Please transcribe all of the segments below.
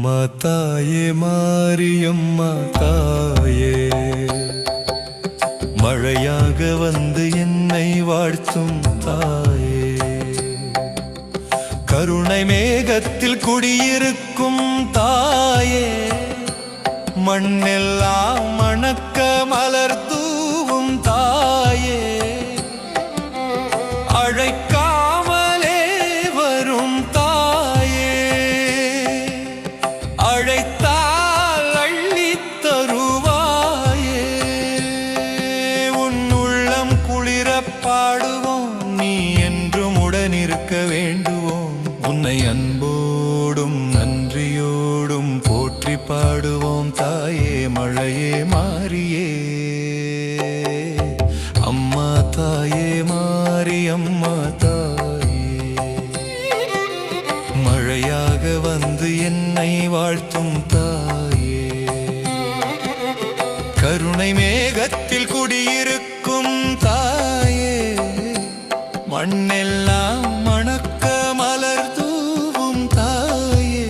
அம்மா தாயே மாரியம்மா தாயே, மழையாக வந்து என்னை வாழ்த்தும் தாயே, கருணை மேகத்தில் குடியிருக்கும் தாயே, மண்ணெல்லாம் மணக்க மலர் தூவும் தாயே, அழைக்காமலே வரும் தாயே, அழைத்தால் அள்ளித் தருவாயே, உன் உள்ளம் குளிரப் பாடுவோம், நீ என்றும் உடனிருக்க வேண்டுவோம், உன்னை அன்போடும் நன்றியோடும் போற்றி பாடுவோம் தாயே மழையே மாரியே, அம்மா தாயே மாரியம்மா தாயே, மழையாக வந்து என்னை வாழ்த்தும் தாயே, கருணை மேகத்தில் குடியிருக்கும் தாயே, மண்ணெல்லாம் மணக்க மலர் தூவும் தாயே.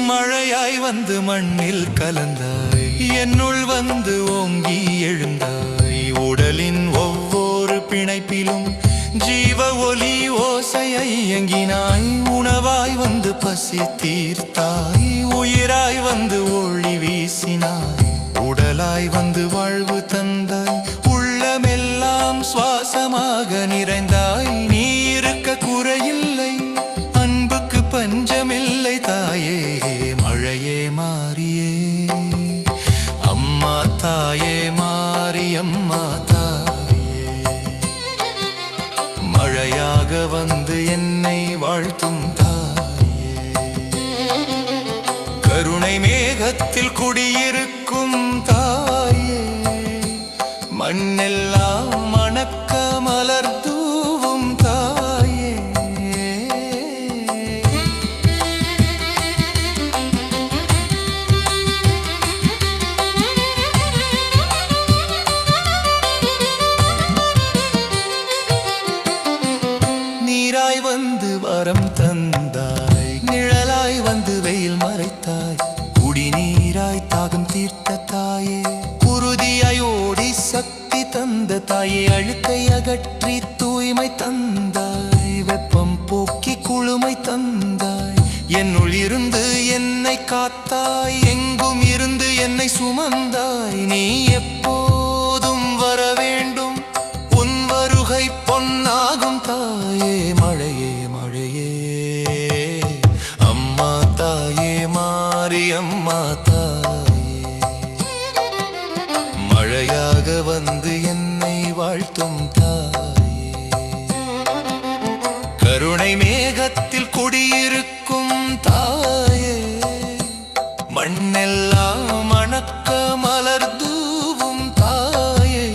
மழையாய் வந்து மண்ணில் கலந்தாய், என்னுள் வந்து ஓங்கி எழுந்தாய், உடலின் ஒவ்வொரு பிணைப்பிலும் ஜீவ ஒலி ஓசையை எங்கினாய், உணவாய் வந்து பசி தீர்த்தாய், உயிராய் வந்து ஒளி வீசினாய், உடலாய் வந்து வாழ்வு தந்தாய், உள்ளமெல்லாம் சுவாசமாக நிறைந்தாய், நீ இருக்க குறையில்லை, அன்புக்கு பஞ்சமில்லை தாயே மழையே மாரியே, அம்மா தாயே மாரியம்மா தாயே, மழையாக வந்து என்னை வாழ்த்தும் தாயே, கருணை மேகத்தில் குடியிருக்கும் தாயே, மண்ணெல்லாம் மணக்க மலர் தூவும் தாயே. நீராய் வந்து வரம் தந்தாய், நிழலாய் வந்து வெயில் மறைத்தாய், குடிநீராய் தாகம் தீர்த்த தாயே, குருதியாய் ஓடி சக்தி தந்த தாயே, அழுக்கை அகற்றி தூய்மை தந்தாய், வெப்பம் போக்கி குளுமை தந்தாய், என்னுள் இருந்து என்னை காத்தாய், எங்கும் இருந்து என்னை சுமந்தாய், நீ எப்போதும் வர வேண்டும், உன் வருகை பொன்னாகும் தாயே மழையே மழையே, அம்மா தாயே மாரியம்மா தாயே, மழையாக வந்து என்னை வாழ்த்தும் தாயே, கருணை மேகத்தில் குடியிருக்கும் தாயே, மண்ணெல்லாம் மணக்க மலர் தூவும் தாயே,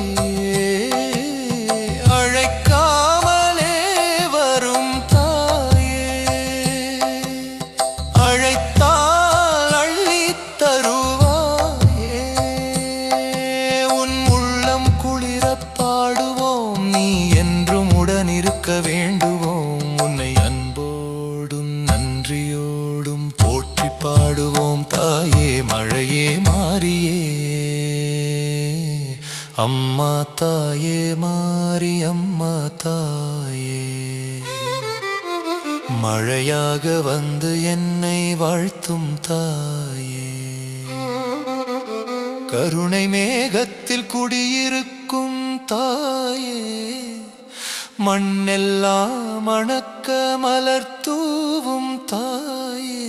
அழைக்காமலே வரும் தாயே, அழைத்தால் அள்ளித் தருவாயே, உன் உள்ளம் குளிரப் பாடுவோம், நீ என்றும் உடனிருக்க வேண்டுவோம், உன்னை அன்போடும் நன்றியோடும் போற்றி பாடுவோம் தாயே மழையே மாரியே, அம்மா தாயே மாரியம்மா தாயே, மழையாக வந்து என்னை வாழ்த்தும் தாயே, கருணை மேகத்தில் குடியிருக்கும் தாயே, மண்ணெல்லாம் மணக்க மலர் தூவும் தாயே.